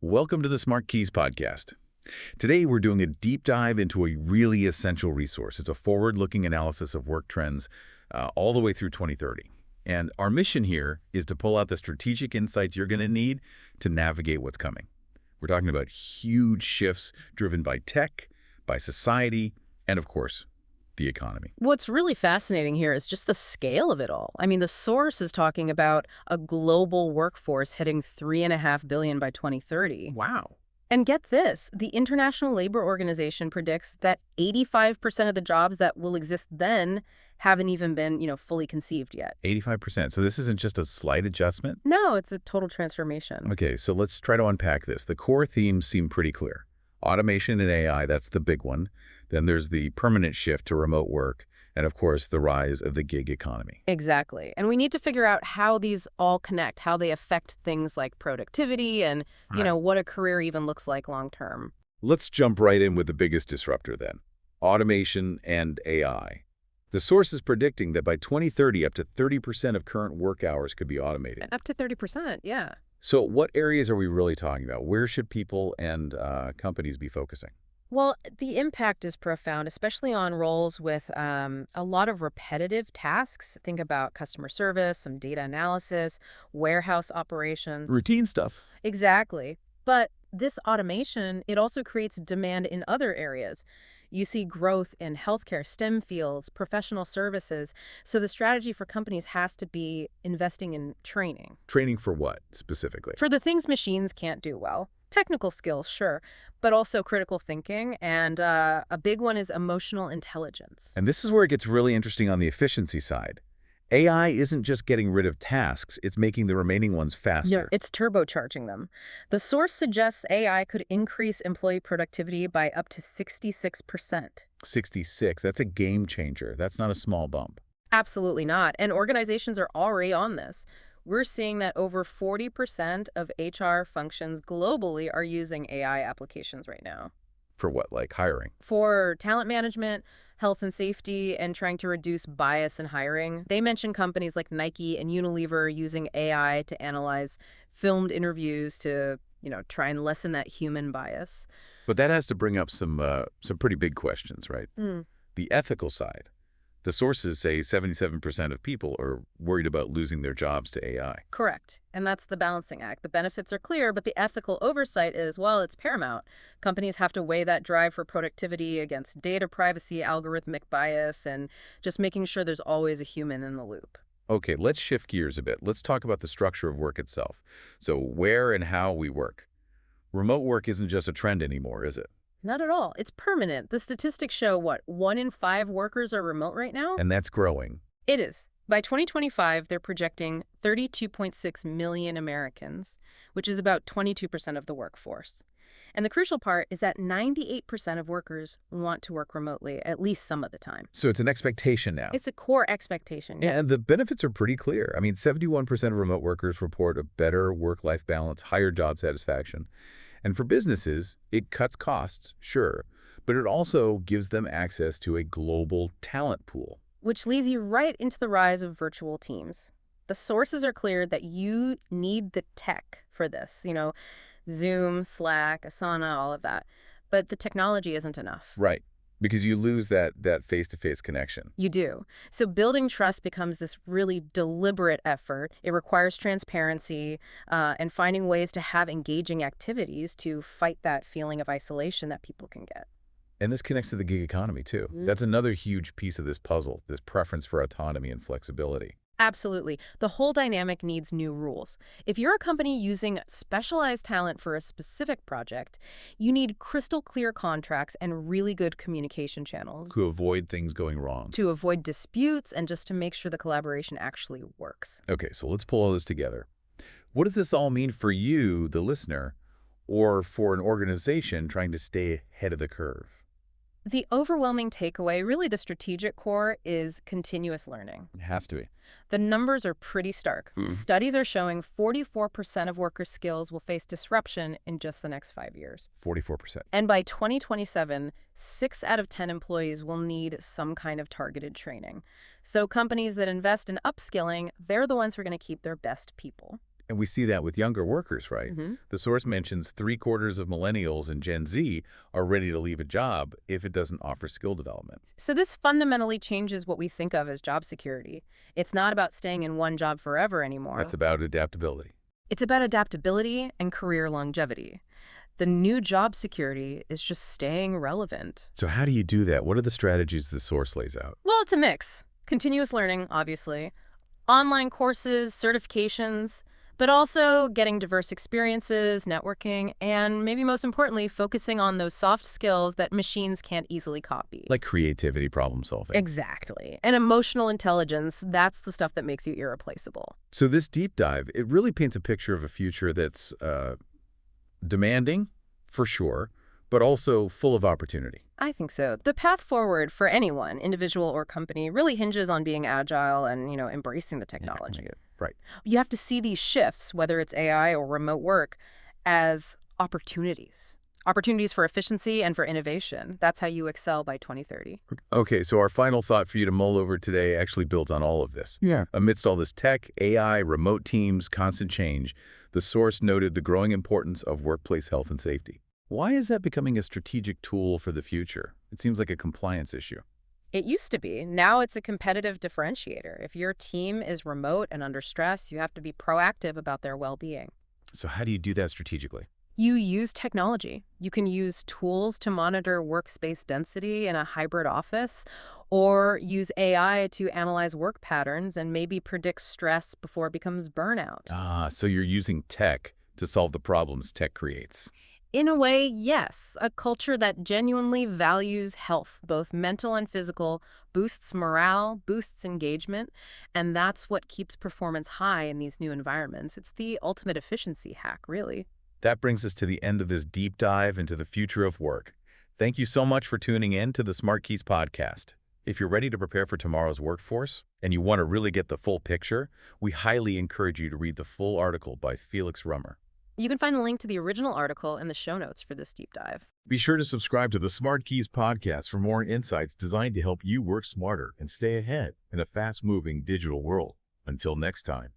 Welcome to the SmartKeys podcast. Today, we're doing a deep dive into a really essential resource. It's a forward-looking analysis of work trends all the way through 2030. And our mission here is to pull out the strategic insights you're going to need to navigate what's coming. We're talking about huge shifts driven by tech, by society, and of course, the economy. What's really fascinating here is just the scale of it all. I mean, the source is talking about a global workforce hitting 3.5 billion by 2030. Wow. And get this, the International Labor Organization predicts that 85% of the jobs that will exist then haven't even been, fully conceived yet. 85%. So this isn't just a slight adjustment? No, it's a total transformation. Okay, so let's try to unpack this. The core themes seem pretty clear. Automation and AI, that's the big one. Then there's the permanent shift to remote work, and of course, the rise of the gig economy. Exactly. And we need to figure out how these all connect, how they affect things like productivity and, what a career even looks like long term. Let's jump right in with the biggest disruptor then, automation and AI. The source is predicting that by 2030, up to 30% of current work hours could be automated. Up to 30%, yeah. So what areas are we really talking about? Where should people and companies be focusing? Well, the impact is profound, especially on roles with a lot of repetitive tasks. Think about customer service, some data analysis, warehouse operations. Routine stuff. Exactly. But this automation, it also creates demand in other areas. You see growth in healthcare, STEM fields, professional services. So the strategy for companies has to be investing in training. Training for what, specifically? For the things machines can't do well. Technical skills, sure, but also critical thinking, and a big one is emotional intelligence. And this is where it gets really interesting on the efficiency side. AI isn't just getting rid of tasks, it's making the remaining ones faster. Yeah, it's turbocharging them. The source suggests AI could increase employee productivity by up to 66%. 66, that's a game changer. That's not a small bump. Absolutely not. And organizations are already on this. We're seeing that over 40% of HR functions globally are using AI applications right now. For what, like hiring? For talent management, health and safety, and trying to reduce bias in hiring. They mention companies like Nike and Unilever using AI to analyze filmed interviews to, try and lessen that human bias. But that has to bring up some pretty big questions, right? The ethical side. The sources say 77% of people are worried about losing their jobs to AI. Correct. And that's the balancing act. The benefits are clear, but the ethical oversight is, well, it's paramount. Companies have to weigh that drive for productivity against data privacy, algorithmic bias, and just making sure there's always a human in the loop. Okay, let's shift gears a bit. Let's talk about the structure of work itself. So where and how we work. Remote work isn't just a trend anymore, is it? Not at all. It's permanent. The statistics show, 1 in 5 workers are remote right now? And that's growing. It is. By 2025, they're projecting 32.6 million Americans, which is about 22% of the workforce. And the crucial part is that 98% of workers want to work remotely, at least some of the time. So it's an expectation now. It's a core expectation. Yeah, and the benefits are pretty clear. I mean, 71% of remote workers report a better work-life balance, higher job satisfaction. And for businesses, it cuts costs, sure, but it also gives them access to a global talent pool. Which leads you right into the rise of virtual teams. The sources are clear that you need the tech for this, Zoom, Slack, Asana, all of that. But the technology isn't enough. Right, because you lose that face-to-face connection. You do. So building trust becomes this really deliberate effort. It requires transparency and finding ways to have engaging activities to fight that feeling of isolation that people can get. And this connects to the gig economy, too. That's another huge piece of this puzzle, this preference for autonomy and flexibility. Absolutely. The whole dynamic needs new rules. If you're a company using specialized talent for a specific project, you need crystal clear contracts and really good communication channels. To avoid things going wrong. To avoid disputes and just to make sure the collaboration actually works. Okay, so let's pull all this together. What does this all mean for you, the listener, or for an organization trying to stay ahead of the curve? The overwhelming takeaway, really the strategic core, is continuous learning. It has to be. The numbers are pretty stark. Studies are showing 44% of worker skills will face disruption in just the next 5 years. 44%. And by 2027, 6 out of 10 employees will need some kind of targeted training. So companies that invest in upskilling, they're the ones who are going to keep their best people. And we see that with younger workers, right? Hmm. The source mentions 3/4 of millennials and Gen Z are ready to leave a job if it doesn't offer skill development. So this fundamentally changes what we think of as job security. It's not about staying in one job forever That's anymore. about adaptability. It's about adaptability and career longevity. The new job security is just staying relevant. So how do you do that? What are the strategies the source lays out? Well, it's a mix. Continuous learning, obviously, online courses, certifications, but also getting diverse experiences, networking, and maybe most importantly, focusing on those soft skills that machines can't easily copy. Like creativity, problem solving. Exactly. And emotional intelligence, that's the stuff that makes you irreplaceable. So this deep dive, it really paints a picture of a future that's demanding, for sure, but also full of opportunity. I think so. The path forward for anyone, individual or company, really hinges on being agile and, embracing the technology. Right. You have to see these shifts, whether it's AI or remote work, as opportunities. Opportunities for efficiency and for innovation. That's how you excel by 2030. Okay, so our final thought for you to mull over today actually builds on all of this. Yeah. Amidst all this tech, AI, remote teams, constant change, the source noted the growing importance of workplace health and safety. Why is that becoming a strategic tool for the future? It seems like a compliance issue. It used to be. Now it's a competitive differentiator. If your team is remote and under stress, you have to be proactive about their well-being. So how do you do that strategically? You use technology. You can use tools to monitor workspace density in a hybrid office, or use AI to analyze work patterns and maybe predict stress before it becomes burnout. Ah, so you're using tech to solve the problems tech creates. In a way, yes. A culture that genuinely values health, both mental and physical, boosts morale, boosts engagement, and that's what keeps performance high in these new environments. It's the ultimate efficiency hack, really. That brings us to the end of this deep dive into the future of work. Thank you so much for tuning in to the SmartKeys podcast. If you're ready to prepare for tomorrow's workforce and you want to really get the full picture, we highly encourage you to read the full article by Felix Römer. You can find the link to the original article in the show notes for this deep dive. Be sure to subscribe to the SmartKeys podcast for more insights designed to help you work smarter and stay ahead in a fast-moving digital world. Until next time.